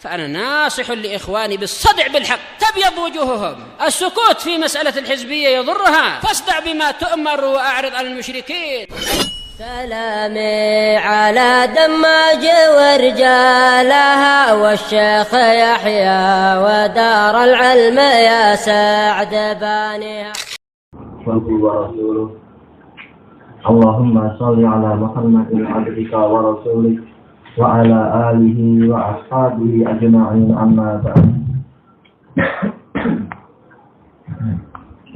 فأنا ناصح لإخواني بالصدع بالحق تبيض وجوههم. السكوت في مسألة الحزبية يضرها، فاصدع بما تؤمر وأعرض عن المشركين. سلامي على دماج ورجالها والشيخ يحيى ودار العلم يا سعد بانيها. ورسوله اللهم صل على محمد عبدك ورسولك وعلى آله وأصحابه أجمعين أما بعد.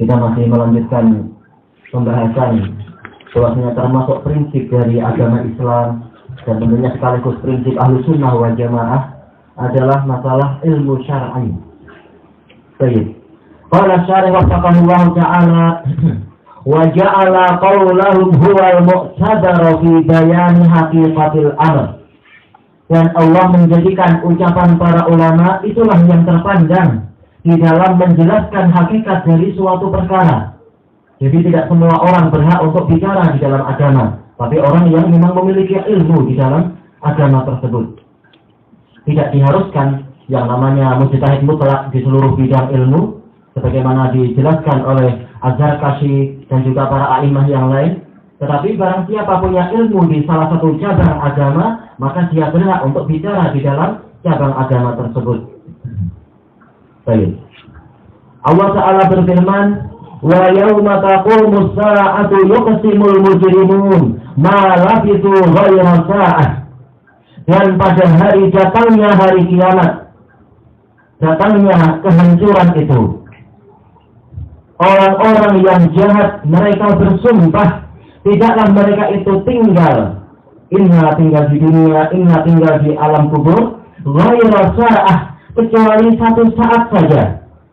Kita masih melanjutkan pembahasan bahwasanya termasuk prinsip dari agama Islam dan tentunya sekaligus prinsip Ahlussunnah wal Jamaah adalah masalah ilmu syar'i. Baik. Qala syarih wafaqahullah ta'ala wa ja'ala qawlahum huwal mu'tabar fi bayani haqiqatil amr. Dan Allah menjadikan ucapan para ulama itulah yang terpandang di dalam menjelaskan hakikat dari suatu perkara. Jadi tidak semua orang berhak untuk bicara di dalam agama, tapi orang yang memang memiliki ilmu di dalam agama tersebut. Tidak diharuskan yang namanya mujtahid mutlak di seluruh bidang ilmu, sebagaimana dijelaskan oleh Az-Zarkashi dan juga para a'imah yang lain. Tetapi barang siapa punya ilmu di salah satu cabang agama, maka dia berhak untuk bicara di dalam cabang agama tersebut. Baik. Allah Ta'ala berfirman, wa yawma taqumus sa'atu yuqsimul mujrimun ma labithu ghayra sa'ah. Dan pada hari datangnya hari kiamat, datangnya kehancuran itu, orang-orang yang jahat mereka bersumpah tidaklah mereka itu tinggal tinggal di dunia, tinggal di alam kubur ghayra sa'ah, kecuali satu saat saja.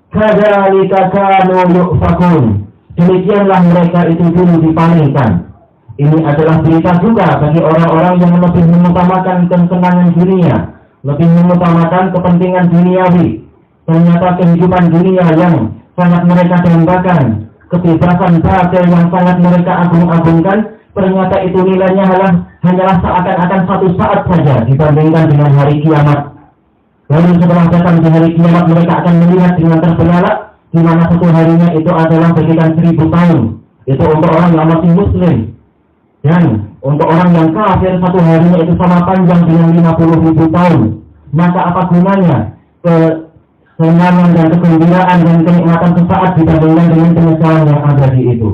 Kadzalika kanu yufakun, demikianlah mereka itu dulu dipalingkan. Ini adalah berita juga bagi orang-orang yang lebih mengutamakan kesenangan dunia, lebih mengutamakan kepentingan duniawi. Ternyata kehidupan dunia yang sangat mereka dambakan, kebebasan batin yang sangat mereka agung-agungkan, ternyata itu nilainya hanyalah seakan-akan satu saat saja dibandingkan dengan hari kiamat. Lalu setelah datang di hari kiamat mereka akan melihat dengan terbelalak di mana satu harinya itu adalah bagikan 1000 tahun. Itu untuk orang yang masih muslim. Dan untuk orang yang kafir satu harinya itu sama panjang dengan 50.000 tahun. Maka apa gunanya kesenangan dan kegembiraan dan kenikmatan sesaat dibandingkan dengan penyesalan yang abadi itu.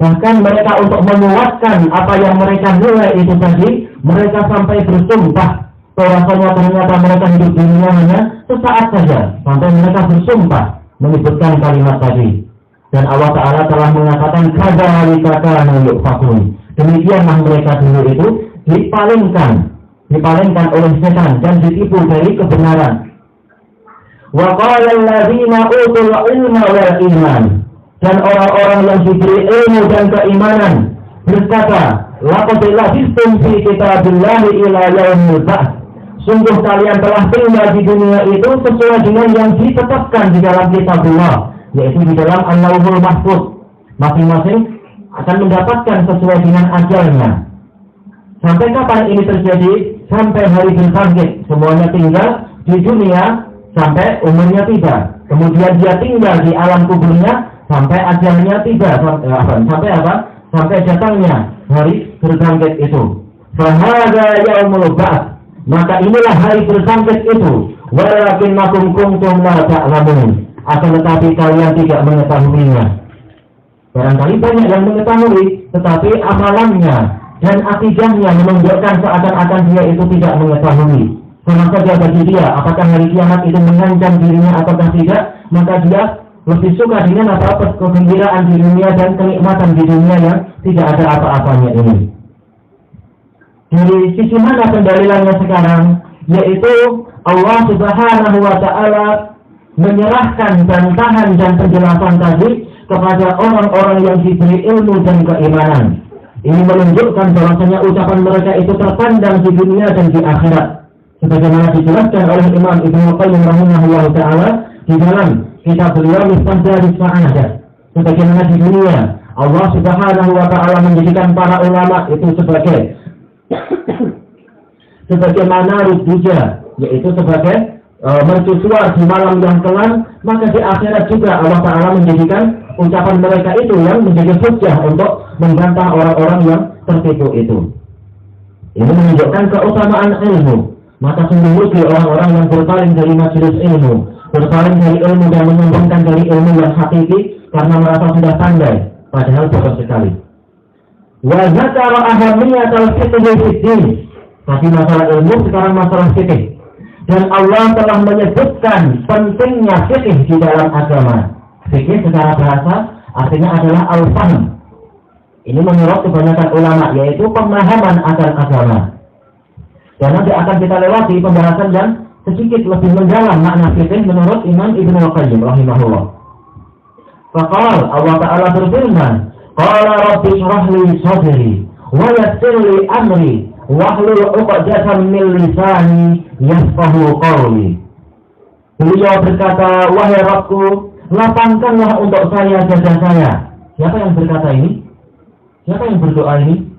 Bahkan mereka untuk menguatkan apa yang mereka nilai itu tadi, mereka sampai bersumpah bahwasanya ternyata mereka hidup di dunia hanya sesaat saja, sampai mereka bersumpah menyebutkan kalimat tadi. Dan Allah Ta'ala telah mengatakan kadzalika kanu yufakun, demikianlah mereka dulu itu dipalingkan oleh setan dan ditipu dari kebenaran. Wa qala alladziina utul ilma wal iman, dan orang-orang yang diberi ilmu dan keimanan berkata, laqad labistum fi kitabillahi ila yaumil ba'ts, sungguh kalian telah tinggal di dunia itu sesuai dengan yang ditetapkan di dalam kitabullah, yaitu di dalam Al-Lauhul Mahfuz. Masing-masing akan mendapatkan sesuai dengan ajalnya. Sampai kapan ini terjadi? Sampai hari berbangkit. Semuanya tinggal di dunia sampai umurnya tiba. Kemudian dia tinggal di alam kuburnya sampai ajalnya tiba. Sampai apa? Sampai datangnya hari berbangkit itu. Fahadza yaumul ba'ts, maka inilah hari berbangkit itu. Walakinnakum kuntum la ta'lamun, akan tetapi kalian tidak mengetahuinya. Barangkali banyak yang mengetahui, tetapi amalannya dan akidahnya menunjukkan seakan-akan dia itu tidak mengetahui. Sama saja bagi dia, apakah hari kiamat itu mengancam dirinya ataukah tidak, maka dia lebih suka dengan apa-apa kegembiraan di dunia dan kenikmatan di dunia yang tidak ada apa-apanya ini. Dari sisi mana pendalilannya sekarang? Yaitu Allah Subhanahu wa Ta'ala menyerahkan bantahan dan penjelasan tadi kepada orang-orang yang diberi ilmu dan keimanan. Ini menunjukkan bahwasanya ucapan mereka itu terpandang di dunia dan di akhirat. Sebagaimana dijelaskan oleh Imam Ibnu Qayyim rahimahullah ta'ala di dalam kitab beliau Miftah Daris Sa'adah. Sebagaimana di dunia Allah Subhanahu wa Ta'ala menjadikan para ulama itu sebagai sebagaimana rujukan yaitu sebagai mercusuar di malam yang kelam, maka di akhirat juga Allah Ta'ala menjadikan ucapan mereka itu yang menjadi hujjah untuk membantah orang-orang yang tertipu itu. Ini menunjukkan keutamaan ilmu. Maka sungguh rugi orang-orang yang berpaling dari majelis ilmu, berpaling dari ilmu dan menyombongkan dari ilmu yang hakiki karena merasa sudah pandai, padahal bodoh sekali. Wa zakara ahammiyatal fiqhi fid-din. Tadi masalah ilmu, sekarang masalah fikih. Dan Allah telah menyebutkan pentingnya fikih di dalam agama. Fikih secara bahasa artinya adalah al-fahm. Ini menurut kebanyakan ulama, yaitu pemahaman akan agama. Dan nanti akan kita lewati pembahasan yang sedikit lebih mendalam makna fikih menurut Imam Ibnu Al-Qayyim rahimahullah. Faqala Allah Ta'ala berfirman, qala rabbi shrah li sadri wa yassir li amri wahlul 'uqdatam min lisani yafqahu qawli. Beliau berkata, wahai Rabbku, lapangkanlah untuk saya dada saya. Siapa yang berkata ini? Siapa yang berdoa ini?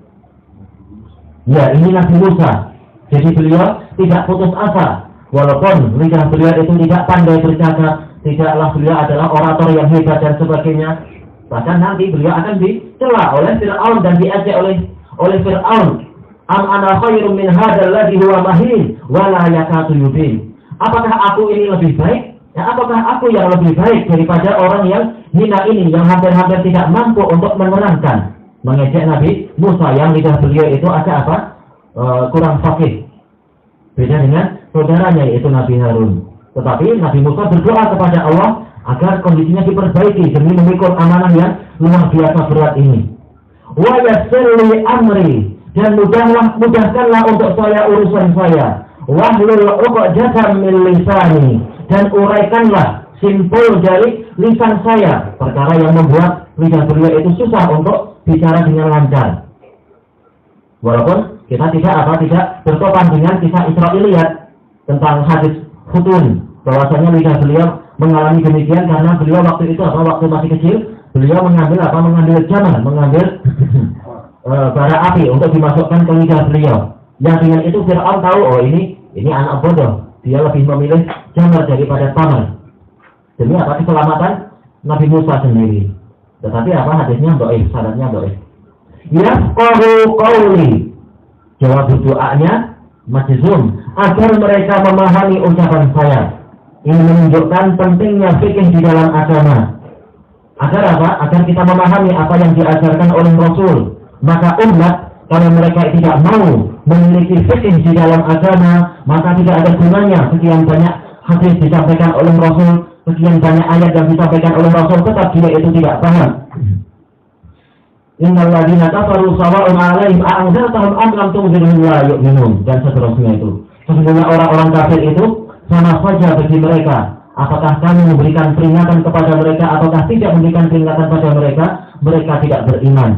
Ya, ini Nabi Musa. Jadi beliau tidak putus asa, walaupun lidah beliau itu tidak pandai bercakap, tidaklah beliau adalah orator yang hebat dan sebagainya. Bahkan nanti beliau akan dicela oleh Fir'aun dan diajak oleh Fir'aun. Am ana khairum min hadzal ladzi huwa mahin wa la yakatu yubin. Apakah aku ini lebih baik? Ya, apakah aku yang lebih baik daripada orang yang hina ini, yang hampir-hampir tidak mampu untuk menerangkan? Mengejek Nabi Musa yang lidah beliau itu agak apa? Kurang fasih. Beda dengan saudaranya yaitu Nabi Harun. Tetapi Nabi Musa berdoa kepada Allah agar kondisinya diperbaiki demi memikul amanah yang luar biasa berat ini. Wa yassir li amri, dan mudahkanlah untuk saya urusan saya. Wahlul 'uqdatam min lisani, dan uraikanlah simpul dari lisan saya, perkara yang membuat lidah beliau itu susah untuk bicara dengan lancar. Walaupun kita tidak bertopan dengan kisah Israiliyat tentang hadis Khutun, bahwasanya lidah beliau mengalami demikian karena beliau waktu itu waktu masih kecil, beliau mengambil jamar, mengambil bara api untuk dimasukkan ke lidah beliau. Yang dengan itu Fir'aun tahu, oh ini anak bodoh, dia lebih memilih jamar daripada tamar. Demi apa? Keselamatan Nabi Musa sendiri. Tetapi hadisnya dhaif, sanadnya dhaif. Yafqahu qawli, jawab doanya majzum, agar mereka memahami ucapan saya. Ini menunjukkan pentingnya fikih di dalam agama. Agar apa? Agar kita memahami apa yang diajarkan oleh Rasul. Maka umat, kalau mereka tidak mau memiliki fikih di dalam agama, maka tidak ada gunanya sekian banyak hadis disampaikan oleh Rasul, sekian banyak ayat yang disampaikan oleh Rasul, tetap dia itu tidak paham. Innal ladzina kafaru sawa'un 'alaihim a'anzartahum am lam tunzirhum la yu'minun, dan seterusnya itu. Sesungguhnya orang-orang kafir itu sama saja bagi mereka. Apakah kamu memberikan peringatan kepada mereka ataukah tidak memberikan peringatan pada mereka, mereka tidak beriman.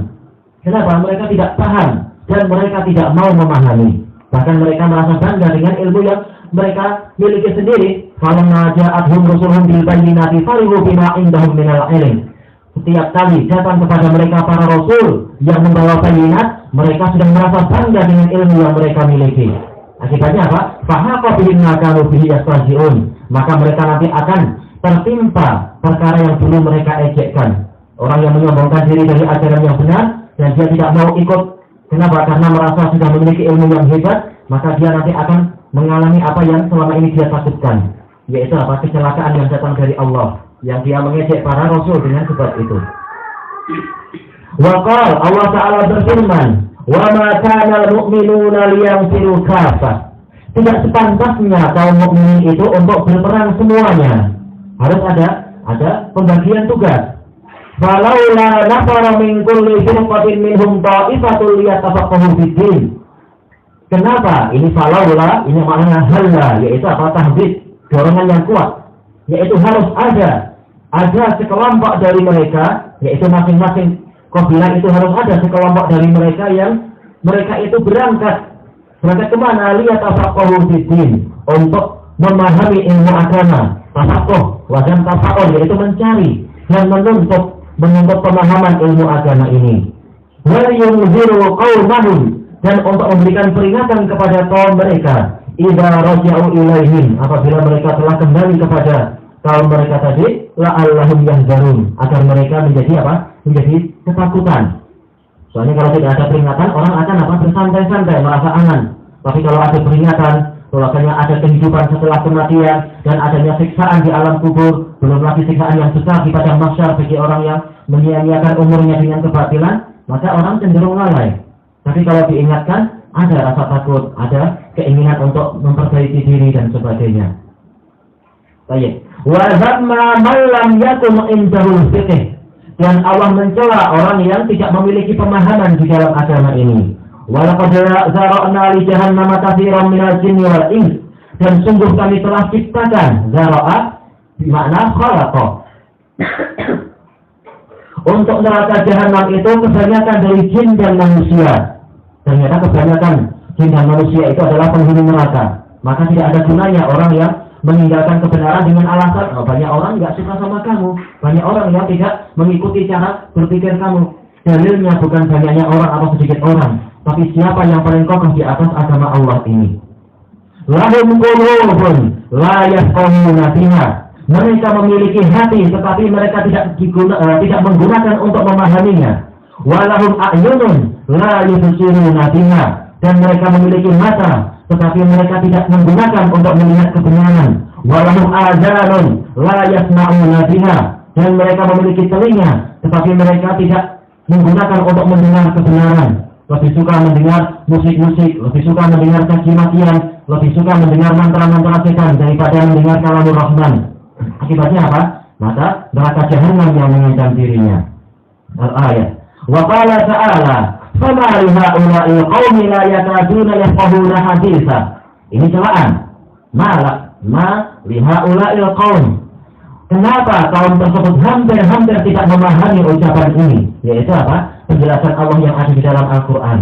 Kenapa? Mereka tidak paham dan mereka tidak mau memahami. Bahkan mereka merasa bangga dengan ilmu yang mereka miliki sendiri. Falamma ja'atuhum rusuluhum bil bayyinati farihu bima indahum minal ilm. Setiap kali datang kepada mereka para rasul yang membawa bayinat, mereka sedang merasa bangga dengan ilmu yang mereka miliki. Akibatnya apa? Fahaqa bihim ma kanu bihi yastahzi'un. Maka mereka nanti akan tertimpa perkara yang dulu mereka ejekkan. Orang yang menyombongkan diri dari ajaran yang benar dan dia tidak mau ikut. Kenapa? Karena merasa sudah memiliki ilmu yang hebat, maka dia nanti akan mengalami apa yang selama ini dia takutkan, yaitu apa? Kecelakaan yang datang dari Allah, yang dia mengejek para rasul dengan sebab itu. Wa qala, Allah Ta'ala berfirman, wa ma kana al-mu'minuna liyanfiru kaffah. Tidak sepantasnya kaum mukminin itu untuk berperang semuanya. Harus ada pembagian tugas. Falaula nafara min kulli firqatin minhum ta'ifatul liyatafaqahu fid-din. Kenapa? Ini falaula, ini maknanya halla, yaitu apa? Tahdid, dorongan yang kuat. Yaitu harus ada sekelompok dari mereka, yaitu masing-masing kabilah itu harus ada sekelompok dari mereka yang mereka itu berangkat kemana? Liyatafaqahu fid-din, untuk memahami ilmu agama. Tafaqquh, wazan tafaqquh, yaitu mencari dan menuntut pemahaman ilmu agama ini. Wa yunziru qaumahum, dan untuk memberikan peringatan kepada kaum mereka idza raja'u ilaihim, apabila mereka telah kembali kepada kaum mereka tadi, la'allahum yahzarun, agar mereka menjadi apa? Menjadi ketakutan. Soalnya kalau tidak ada peringatan, orang akan apa? Bersantai-santai, merasa aman. Tapi kalau ada peringatan, bahwasanya ada kehidupan setelah kematian dan adanya siksaan di alam kubur, belum lagi siksaan yang besar di padang mahsyar bagi orang yang menyia-nyiakan umurnya dengan kebatilan, maka orang cenderung lalai. Tapi kalau diingatkan, ada rasa takut, ada keinginan untuk memperbaiki diri dan sebagainya. Baik. Wa zamma man lam yakun indahul fiqh, dan Allah mencela orang yang tidak memiliki pemahaman di dalam agama ini. Wa laqad zara'na li jahannama katsiran minal jinni wal ins, dan sungguh kami telah ciptakan, zara'a bermakna khalaqa. Untuk neraka jahanam itu kebanyakan dari jin dan manusia. Ternyata kebanyakan jin dan manusia itu adalah penghuni neraka. Maka tidak ada gunanya orang yang meninggalkan kebenaran dengan alasan, banyak orang nggak suka sama kamu, banyak orang yang tidak mengikuti cara berpikir kamu. Dalilnya bukan banyaknya orang atau sedikit orang, tapi siapa yang paling kokoh di atas agama Allah ini. Lahum qulubun la yafqahuna biha, mereka memiliki hati tetapi mereka tidak menggunakan untuk memahaminya. Walahum a'yunun la yubsiruna biha, dan mereka memiliki mata tetapi mereka tidak menggunakan untuk melihat kebenaran. Walahum azanun la yasma'una biha, dan mereka memiliki telinga tetapi mereka tidak menggunakan untuk mendengar kebenaran. Lebih suka mendengar musik-musik, lebih suka mendengar caci-makian, lebih suka mendengar mantra-mantra setan daripada mendengar kalamur Rahman. Akibatnya apa? Maka neraka jahanam yang mengancam dirinya. Al-ayat. Wa qala ta'ala, fama li ha'ula'i qaumi la yakaduna yafqahuna haditsa. Ini celaan. Ma li ha'ula'i qaum. Kenapa kaum tersebut hampir tidak memahami ucapan ini? Yaitu apa? Penjelasan Allah yang ada di dalam Al-Quran.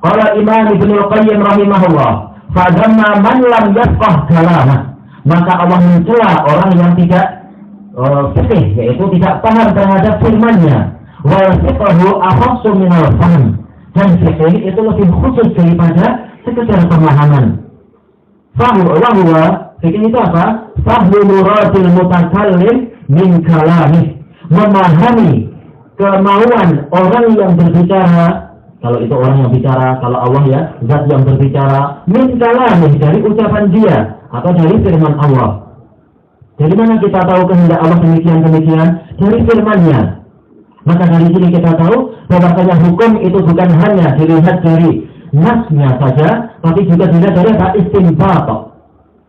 Qala Imam Ibnu Qayyim rahimahullah, fadamma man lam yafqah kalamah. Maka Allah mencela orang yang tidak fikih, yaitu tidak paham terhadap firman-Nya. Wa fiqhu akhassu minal fahm. Dan fikih itu lebih khusus daripada sekedar pemahaman. Fahuwa fikih itu apa? Fahmu muradil mutakallim min kalamih, memahami kemauan orang yang berbicara. Kalau itu orang yang bicara, kalau Allah ya zat yang berbicara, min kalamih, dari ucapan dia atau dari firman Allah. Dari mana kita tahu kehendak Allah demikian? Dari firman-Nya. Maka dari sini kita tahu bahwasanya hukum itu bukan hanya dilihat dari nasnya saja, tapi juga dilihat dari istinbat.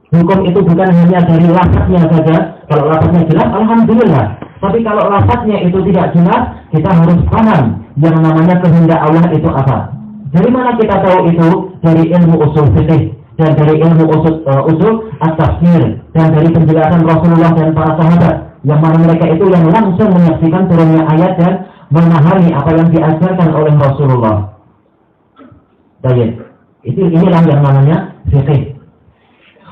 Hukum itu bukan hanya dari lafaznya saja. Kalau lafaznya jelas, alhamdulillah. Tapi kalau lafaznya itu tidak jelas, kita harus paham yang namanya kehendak Allah itu apa. Dari mana kita tahu itu? Dari ilmu usul fikih dan dari ilmu usul at-tafsir dan dari penjelasan Rasulullah dan para sahabat, yang mana mereka itu yang langsung menyaksikan turunnya ayat dan memahami apa yang diajarkan oleh Rasulullah. Baik, inilah yang namanya fikih.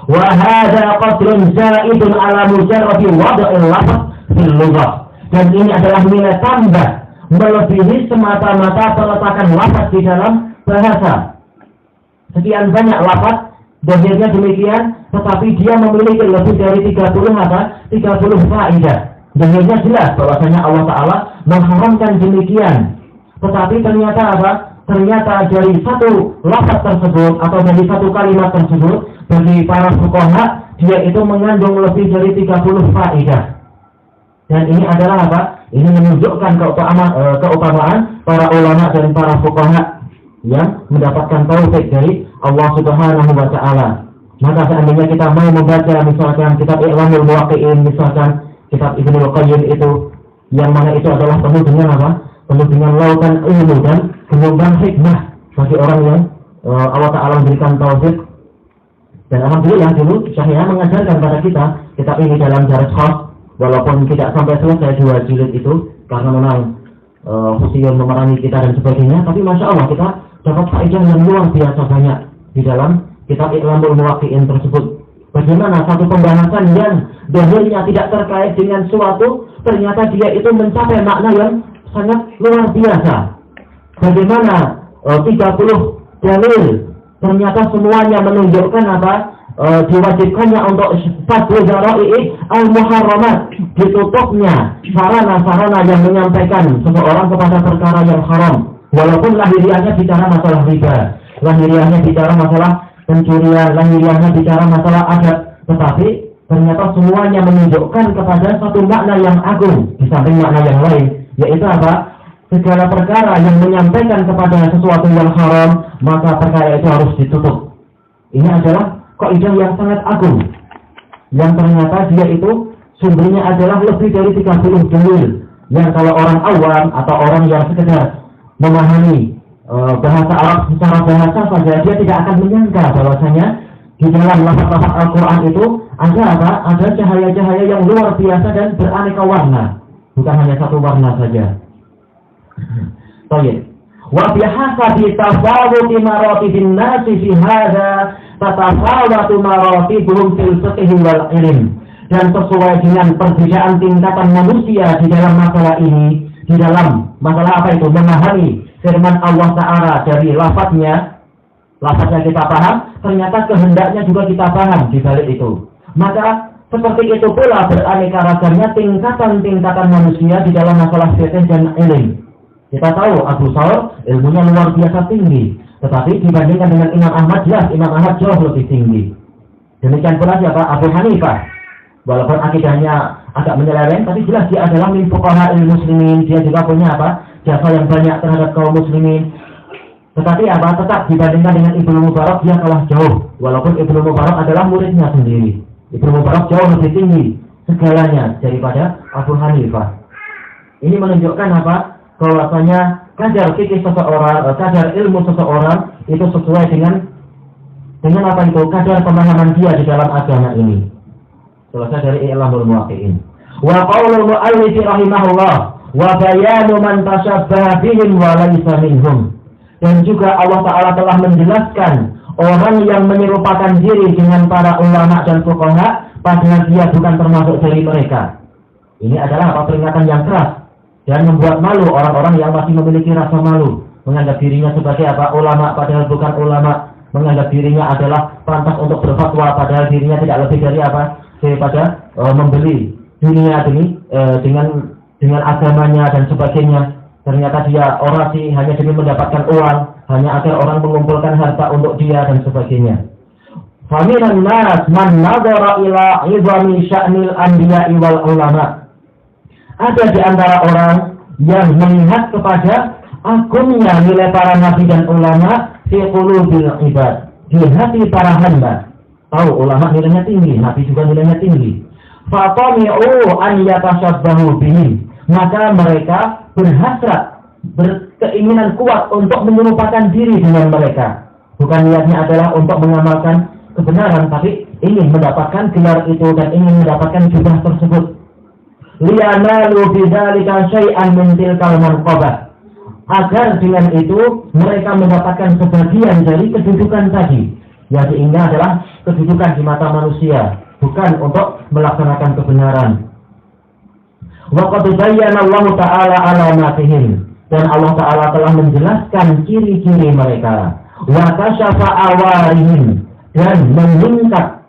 Wa hadza qadrun zaidun ala mujarradi wad'il lafz fil lughah. Dan ini adalah nilai tambah melebihi semata-mata peletakan lafaz di dalam bahasa. Sekian banyak lafaz, dohirnya demikian, tetapi dia memiliki lebih dari 30 faedah. Dohirnya jelas bahwasanya Allah Ta'ala mengharamkan demikian. Tetapi ternyata apa? Ternyata dari satu lafaz tersebut atau dari satu kalimat tersebut, bagi para fuqaha dia itu mengandung lebih dari 30 faedah. Dan ini adalah apa? Ini menunjukkan keutamaan para ulama dan para fuqaha yang mendapatkan taufik dari Allah Subhanahu wa Ta'ala. Maka seandainya kita mau membaca misalkan kitab I'lamul Muwaqqi'in, misalkan kitab Ibnu Qayyim itu, yang mana itu adalah penuh dengan apa? Penuh dengan lautan ilmu dan gelombang hikmah bagi orang yang Allah Ta'ala memberikan taufik. Dan alhamdulillah dulu saya mengajarkan pada kita kitab ini dalam daras khas, walaupun tidak sampai selesai 2 jilid itu karena memang fusion memerangi kita dan sebagainya, tapi masya Allah kita dapat faedah yang luar biasa banyak di dalam kitab I'lamul Muwaqqi'in tersebut. Bagaimana satu pembahasan yang dohirnya tidak terkait dengan suatu, ternyata dia itu mencapai makna yang sangat luar biasa. Bagaimana 30 dalil ternyata semuanya menunjukkan apa? Diwajibkannya untuk fadlu dzara'i al-muharramat, ditutupnya sarana-sarana yang menyampaikan seseorang kepada perkara yang haram. Walaupun lahiriahnya bicara masalah riba, lahiriahnya bicara masalah pencurian, lahiriahnya bicara masalah adat, tetapi ternyata semuanya menunjukkan kepada satu makna yang agung di samping makna yang lain, yaitu apa? Segala perkara yang menyampaikan kepada sesuatu yang haram, maka perkara itu harus ditutup. Ini adalah kaidah yang sangat agung, yang ternyata dia itu sumbernya adalah lebih dari 30 dalil, yang kalau orang awam atau orang yang sekedar memahami bahasa Arab secara bahasa saja, dia tidak akan menyangka bahwasanya di dalam lafaz-lafaz Al-Quran itu ada apa? Ada cahaya-cahaya yang luar biasa dan beraneka warna, bukan hanya satu warna saja. Baik. Wa bihasabi tafawuti maratibin nasi fi hadza tatafawatu maratibuhum fil fiqh wal ilm. Dan sesuai dengan perbedaan tingkatan manusia di dalam masalah ini, di dalam masalah apa itu? Memahami firman Allah Ta'ala dari lafaznya kita paham, ternyata kehendaknya juga kita paham di balik itu. Maka seperti itu pula beraneka ragamnya tingkatan-tingkatan manusia di dalam masalah fiqh dan ilmu. Kita tahu Abu Thawr ilmunya luar biasa tinggi, tetapi dibandingkan dengan Imam Ahmad, jelas Imam Ahmad jauh lebih tinggi. Demikian pula siapa? Abu Hanifah. Walaupun akidahnya agak menyeleweng, tapi jelas dia adalah min fuqaha'il muslimin. Dia juga punya apa? Jasa yang banyak terhadap kaum muslimin. Tetapi apa? Tetap dibandingkan dengan Ibnu Mubarak, dia kalah jauh. Walaupun Ibnu Mubarak adalah muridnya sendiri. Ibnu Mubarak jauh lebih tinggi segalanya daripada Abu Hanifah. Ini menunjukkan apa? Bahwasanya kadar fikih seseorang, kadar ilmu seseorang itu sesuai dengan apa itu? Kadar pemahaman dia di dalam agama ini. Selesai dari I'lamul Muwaqqi'in. Wa qaulul mu'allif rahimahullah wa bayanu man tashabbaha bihim wa laysa minhum. Dan juga Allah Ta'ala telah menjelaskan orang yang menyerupakan diri dengan para ulama dan fuqaha padahal dia bukan termasuk dari mereka. Ini adalah apa? Peringatan yang keras dan membuat malu orang-orang yang masih memiliki rasa malu, menganggap dirinya sebagai apa? Ulama padahal bukan ulama, menganggap dirinya adalah pantas untuk berfatwa padahal dirinya tidak lebih dari apa? Daripada membeli dunia ini dengan agamanya dan sebagainya. Ternyata dia orasi hanya demi mendapatkan uang, hanya agar orang mengumpulkan harta untuk dia dan sebagainya. Faminan nas man nadhara ila 'idhami sya'nil anbiya'i wal ulama. Ada di antara orang yang melihat kepada agungnya nilai para nabi dan ulama fi qulubil ibad, di hati para hamba. Tahu ulama nilainya tinggi, nabi juga nilainya tinggi. Fatami'u an yatashabbahu bihim. Maka mereka berhasrat, berkeinginan kuat untuk menyerupakan diri dengan mereka. Bukan niatnya adalah untuk mengamalkan kebenaran, tapi ingin mendapatkan gelar itu dan ingin mendapatkan jubah tersebut. Liyanalu bidzalika syai'an min tilkal manqabah. Agar dengan itu mereka mendapatkan sebagian dari kedudukan tadi. Yang diinginkan adalah kedudukan di mata manusia, bukan untuk melaksanakan kebenaran. Wa qad bayyana Allah Ta'ala alamatihim, dan Allah Ta'ala telah menjelaskan ciri-ciri mereka. Wa kashafa awarihim, dan mengungkap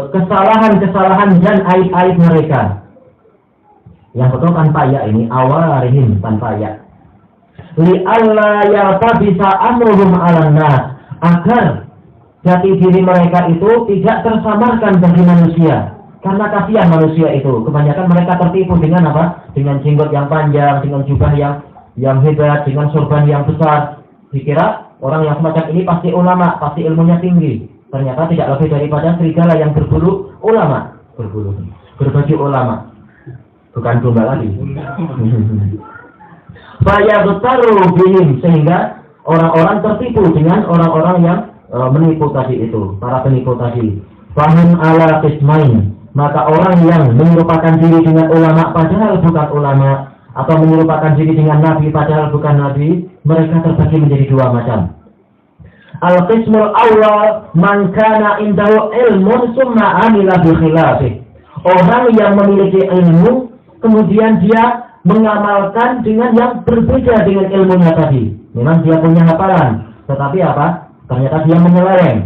kesalahan-kesalahan dan aib-aib mereka. Yang betul tanpa ya ini, awarihim tanpa ya. Li alla yartabisa amruhum 'alan nas, agar jati diri mereka itu tidak tersamarkan bagi manusia. Karena kasihan manusia itu, kebanyakan mereka tertipu dengan apa? Dengan jenggot yang panjang, dengan jubah yang hebat, dengan sorban yang besar. Dikira orang yang semacam ini pasti ulama, pasti ilmunya tinggi. Ternyata tidak lebih daripada serigala yang berbulu ulama, berbaju ulama, bukan domba lagi. Fayabtaru bihim, sehingga orang-orang tertipu dengan orang-orang yang menipu tadi itu, para penipu tadi. Fahum ala qismain, maka orang yang menyerupakan diri dengan ulama padahal bukan ulama, atau menyerupakan diri dengan nabi padahal bukan nabi, mereka terbagi menjadi dua macam. Al-qismul awal man kana indahu ilmun summa amila bi khilafih. Orang yang memiliki ilmu kemudian dia mengamalkan dengan yang berbeda dengan ilmunya tadi. Memang dia punya hafalan, tetapi apa? Ternyata dia menyeleweng,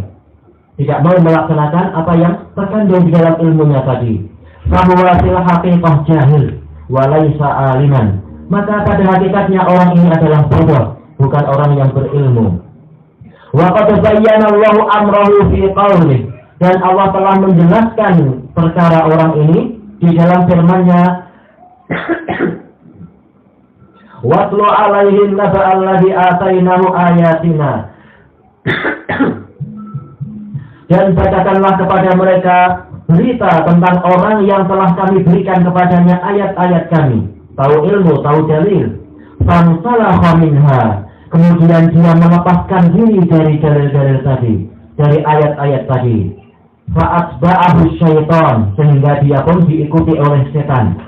tidak mau melaksanakan apa yang terkandung di dalam ilmunya tadi. Fahuwa fil haqiqah jahil wa laisa aliman. Maka pada hakikatnya orang ini adalah bodoh, bukan orang yang berilmu. Wa qad bayyana Allahu amrahu fi qawlihi, dan Allah telah menjelaskan perkara orang ini di dalam firman-Nya, watlu alaihim naba'al ladzi atainahu ayatina. Dan bacakanlah kepada mereka berita tentang orang yang telah kami berikan kepadanya ayat-ayat kami, tahu ilmu, tahu dalil. Fansalakha minha, kemudian dia melepaskan diri dari dalil-dalil tadi, dari ayat-ayat tadi. Fa'atba'ahu syaitan, sehingga dia pun diikuti oleh setan.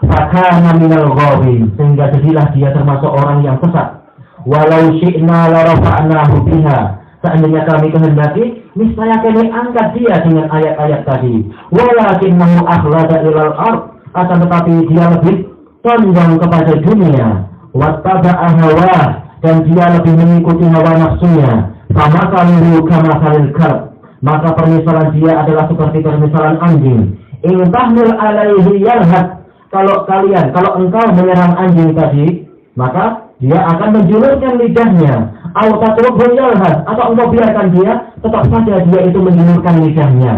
Fakana minal ghawin, sehingga jadilah dia termasuk orang yang sesat. Walau syi'na la rafa'nahu biha, seandainya kami kehendaki, niscaya kami angkat dia dengan ayat-ayat tadi. Walakinnahu akhlada ilal ard, akan tetapi dia lebih condong kepada dunia. Wattaba'a hawa, dan dia lebih mengikuti hawa nafsunya. Famakaluhu kamasalil kalb, maka permisalan dia adalah seperti permisalan anjing. In tahmil alaihi yalhad, kalau engkau menyerang anjing tadi, maka dia akan menjulurkan lidahnya. Atau engkau biarkan dia, tetap saja dia itu menjulurkan lidahnya.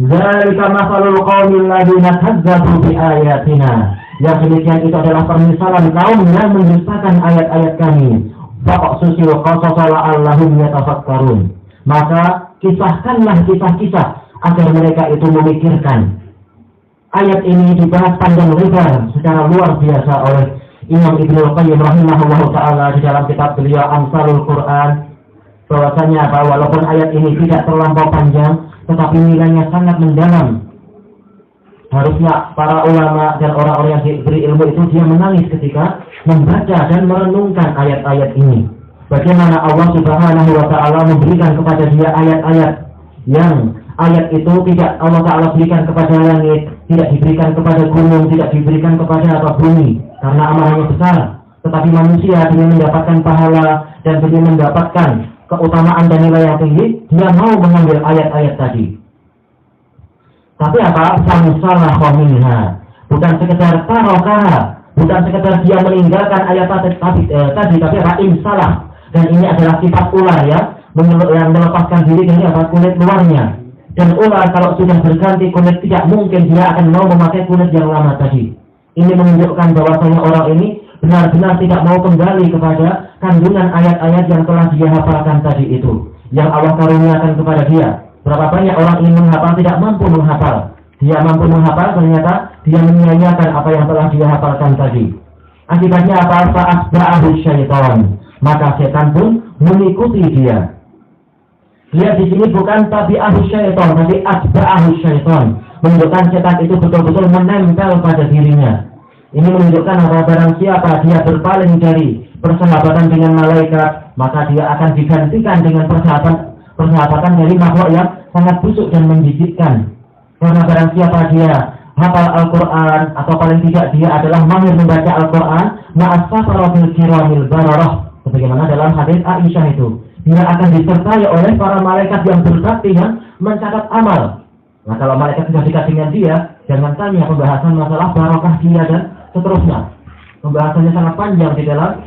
Dzalika mathalul qaumil ladzina kadzdzabu bi ayatina. Yang demikian itu adalah permisalan kaum yang mendustakan ayat-ayat kami. Faqsusil qasasa la'allahum yatafakkarun. Maka kisahkanlah kisah-kisah agar mereka itu memikirkan. Ayat ini dibahas panjang lebar secara luar biasa oleh Imam Ibnu Qayyim rahimahullahu ta'ala di dalam kitab beliau Amsalul Quran, bahwasanya walaupun ayat ini tidak terlampau panjang, tetapi nilainya sangat mendalam. Harusnya para ulama dan orang-orang yang diberi ilmu itu dia menangis ketika membaca dan merenungkan ayat-ayat ini. Bagaimana Allah Subhanahu wa ta'ala memberikan kepada dia ayat-ayat yang ayat itu tidak Allah Ta'ala berikan kepada langit, tidak diberikan kepada gunung, tidak diberikan kepada bumi, karena amanahnya besar. Tetapi manusia demi mendapatkan pahala dan demi mendapatkan keutamaan dan nilai yang tinggi, dia mau mengambil ayat-ayat tadi. Tapi apa? Fansalakha minha, bukan sekedar tarokaha, bukan sekedar dia meninggalkan ayat tadi, tapi apa? Insalah. Dan ini adalah sifat ular ya, yang melepaskan diri dari kulit luarnya. Dan ular kalau sudah berganti kulit, tidak mungkin dia akan mau memakai kulit yang lama tadi. Ini menunjukkan bahwasanya orang ini benar-benar tidak mau kembali kepada kandungan ayat-ayat yang telah dia hafalkan tadi itu, yang Allah karuniakan kepada dia. Berapa banyak orang ini menghafal tidak mampu menghafal. Dia mampu menghafal, ternyata dia menyia-nyiakan apa yang telah dia hafalkan tadi. Akibatnya apa? Fa'atba'ahu syaitan, maka setan pun mengikuti dia. Lihat di sini bukan tabi'ahu syaitan, tapi atba'ahu syaitan. Menunjukkan setan itu betul-betul menempel pada dirinya. Ini menunjukkan bahwa barang siapa dia berpaling dari persahabatan dengan malaikat, maka dia akan digantikan dengan persahabatan dari makhluk yang sangat busuk dan menjijikkan. Karena barang siapa dia hafal Al-Quran, atau paling tidak dia adalah mahir membaca Al-Quran, ma'as-safaratil kiramil bararah, sebagaimana dalam hadis Aisyah itu, dia akan disertai oleh para malaikat yang berbakti yang mencatat amal. Nah, kalau malaikat sudah dekat dengan dia, jangan tanya pembahasan masalah barokah dia dan seterusnya. Pembahasannya sangat panjang di dalam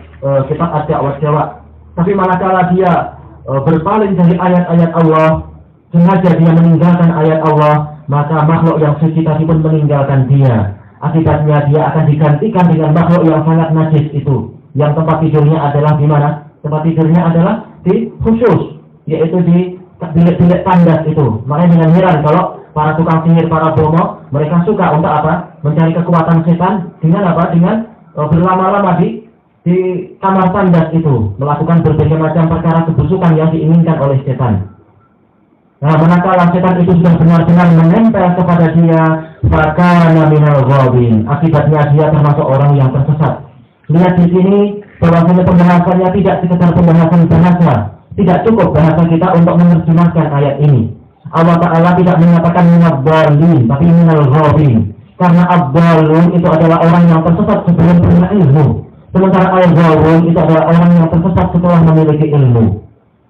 kitab Ad-Da'wah Jawab. Tapi manakala dia berpaling dari ayat-ayat Allah, sengaja dia meninggalkan ayat Allah, maka makhluk yang suci tadi pun meninggalkan dia. Akibatnya dia akan digantikan dengan makhluk yang sangat najis itu, yang tempat tidurnya adalah di mana? Tempat tidurnya adalah di khusus, yaitu di bilik-bilik tandas itu. Makanya dengan heran kalau para tukang sihir, para bomo, mereka suka untuk apa? Mencari kekuatan setan dengan apa? Dengan berlama-lama di kamar tandas itu, melakukan berbagai macam perkara kebusukan yang diinginkan oleh setan. Nah, manakala setan itu sudah benar-benar menempel kepada dia, fakana minal ghawin, akibatnya dia termasuk orang yang tersesat. Lihat di sini bahwasanya pembahasannya tidak sekedar pembahasan bahasa, tidak cukup bahasa kita untuk menerjemahkan ayat ini. Allah Ta'ala tidak mengatakan minal dhalin, tapi minal ghawin. Karena ad-dhalun itu adalah orang yang tersesat sebelum punya ilmu. Sementara al-ghawun itu adalah orang yang tersesat setelah memiliki ilmu.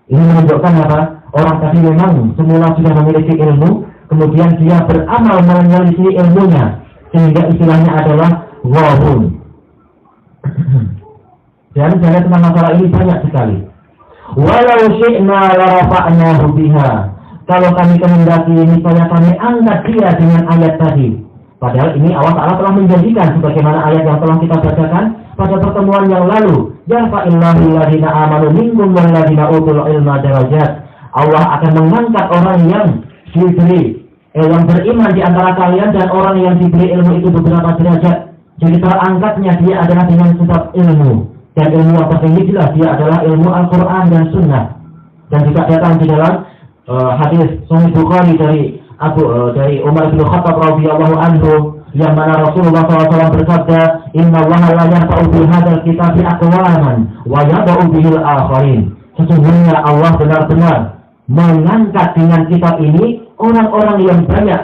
Ini menunjukkan apa? Orang tadi memang semula sudah memiliki ilmu, kemudian dia beramal menyelisih ilmunya, sehingga istilahnya adalah ghawun. Dan saya tentang masalah ini banyak sekali. Walau syi'na la rafa'nahu biha. Kalau kami kehendaki, misalnya kami angkat dia dengan ayat tadi. Padahal ini Allah Ta'ala telah menjanjikan sebagaimana ayat yang telah kita bacakan pada pertemuan yang lalu. Yarfa'illahu alladhina amanu minkum walladhina utul ilma darajat. Allah akan mengangkat orang yang diberi yang beriman di antara kalian dan orang yang diberi ilmu itu beberapa derajat. Jadi terangkatnya dia adalah dengan sebab ilmu. Dan ilmu yang tertinggi jelas dia adalah ilmu Al-Quran dan Sunnah. Dan juga datang di dalam hadis Sahih Bukhari dari Umar bin Khattab radhiyallahu anhu, yang mana Rasulullah SAW bersabda, Inna Allaha la yarfa'u bi hadzal kitabi aqwaman wa yada'u bihil akharin. Sesungguhnya Allah benar-benar mengangkat dengan kitab ini orang-orang yang banyak,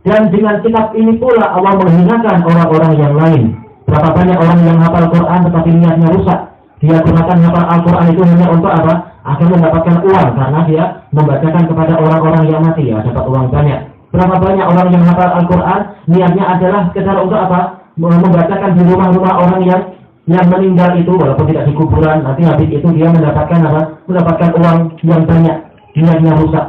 dan dengan kitab ini pula Allah menghinakan orang-orang yang lain. Berapa banyak orang yang hafal Quran tetapi niatnya rusak. Dia gunakan hafal Al-Quran itu hanya untuk apa? Akan mendapatkan uang, karena dia membacakan kepada orang-orang yang mati, ya dapat uang banyak. Berapa banyak orang yang hafal Al-Quran niatnya adalah sekedar untuk apa? Membacakan di rumah-rumah orang yang meninggal itu, walaupun tidak di kuburan, nanti habis itu dia mendapatkan apa? Mendapatkan uang yang banyak, niatnya rusak.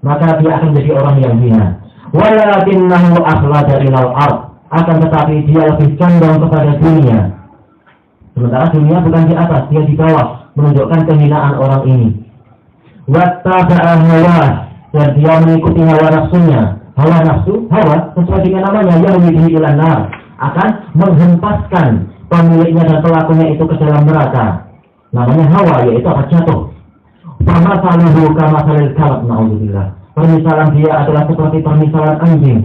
Maka dia akan menjadi orang yang hina. Walakinnahu akhlada ilal ard. Akan tetapi dia lebih condong kepada dunia. Sementara dunia bukan di atas, dia di bawah, menunjukkan kehinaan orang ini. Wattaba'a hawa, dan dia mengikuti hawa nafsunya. Hawa nafsu, hawa sesuai dengan namanya, yahwihi ilan nar, akan menghempaskan pemiliknya dan pelakunya itu ke dalam neraka. Namanya hawa, yaitu akan jatuh. Famasaluhu kamasalil kalb, na'udzubillah. Permisalan dia adalah seperti permisalan anjing.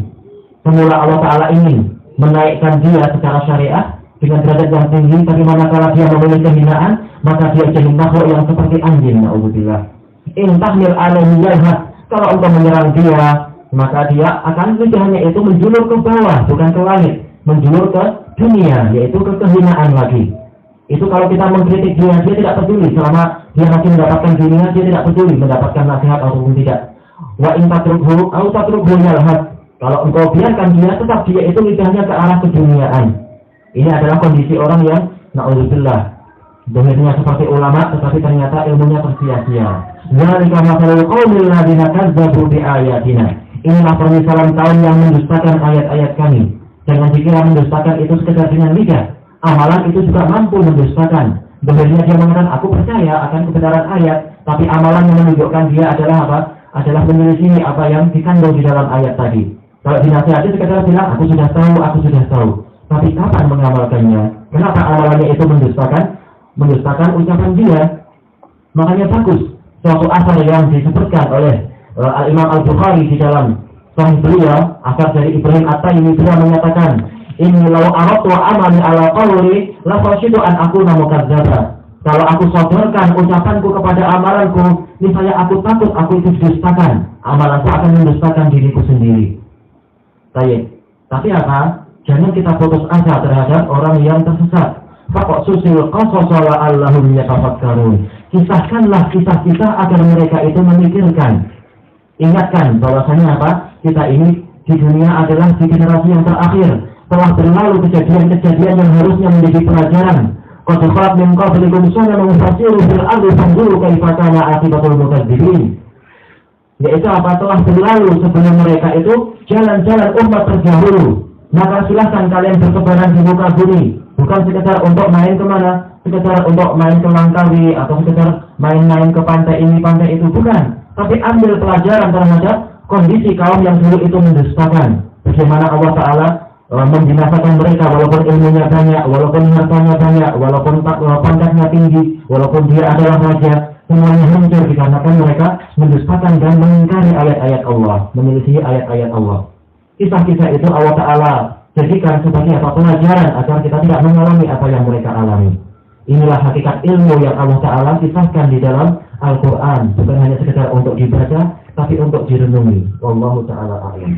Semula Allah Ta'ala ingin menaikkan dia secara syariah dengan derajat yang tinggi, tapi manakala dia memiliki kehinaan, maka dia jadi makhluk yang seperti anjing. Na'udzubillah. Intahmil alaihi yalhad. Kalau engkau menyerang dia, maka dia akan lidahnya itu menjulur ke bawah, bukan ke langit, menjulur ke dunia, yaitu ke kehinaan lagi. Itu kalau kita mengkritik dia tidak peduli. Selama dia masih mendapatkan dunia, dia tidak peduli mendapatkan nasihat ataupun tidak. Wa in tatrukhu aw tatrukhu yalhad. Kalau engkau biarkan dia, tetap dia itu lidahnya ke arah keduniaan. Ini adalah kondisi orang yang na'udzubillah, dohirnya seperti ulama, tetapi ternyata ilmunya tersia-sia. Zalika mathalul qaumil ladzina kazzabu bi ayatina. Inilah permisalan kaum yang mendustakan ayat-ayat kami. Jangan dikira mendustakan itu sekedar dengan lidah. Amalan itu juga mampu mendustakan. Dohirnya dia mengatakan, aku percaya akan kebenaran ayat, tapi amalan yang menunjukkan dia adalah apa? Adalah menyelisih apa yang dikandung di dalam ayat tadi. Kalau dinasihati sekedar bilang, aku sudah tahu. Tapi kapan mengamalkannya? Kenapa amalannya itu mendustakan ucapan dia? Makanya bagus suatu asar yang disebutkan oleh Al-Imam Al-Bukhari di dalam Sahih beliau, asar dari Ibrahim At-Taimi, beliau menyatakan, inni law aradtu amali ala qawli la khashitu an akuna mukadzdzaba. Kalau aku sodorkan ucapanku kepada amalanku, misalnya aku takut aku itu didustakan, amalanku akan mendustakan diriku sendiri. Baik. Tapi apa? Jangan kita putus asa terhadap orang yang tersesat. Faqad susil qasasa la'allahum yatafakkarun. Kisahkanlah kisah-kisah agar mereka itu memikirkan. Ingatkan bahwasanya apa? Kita ini di dunia adalah di generasi yang terakhir. Telah berlalu kejadian-kejadian yang harusnya menjadi pelajaran. Qad khalat min qablikum sunanun fasiru fil ardi fanzuru kaifa kana aqibatul mukadzibin. Yaitu apa? Telah berlalu sebelum mereka itu jalan-jalan umat terdahulu. Maka silahkan kalian bertebaran di muka bumi. Bukan sekedar untuk main kemana, sekedar untuk main ke Langkawi, atau sekedar main-main ke pantai ini, pantai itu. Bukan. Tapi ambil pelajaran terhadap kondisi kaum yang dulu itu mendustakan. Bagaimana Allah Ta'ala membinasakan mereka, walaupun ilmunya banyak, walaupun hartanya banyak, walaupun pangkatnya tinggi, walaupun dia adalah raja, semuanya hancur dikarenakan mereka mendustakan dan mengingkari ayat-ayat Allah, menyelisih ayat-ayat Allah. Kisah-kisah itu Allah Ta'ala jadikan sebagai apa? Pelajaran agar kita tidak mengalami apa yang mereka alami. Inilah hakikat ilmu yang Allah Ta'ala kisahkan di dalam Al-Quran. Bukan hanya sekedar untuk dibaca, tapi untuk direnungi. Wallahu ta'ala a'lam.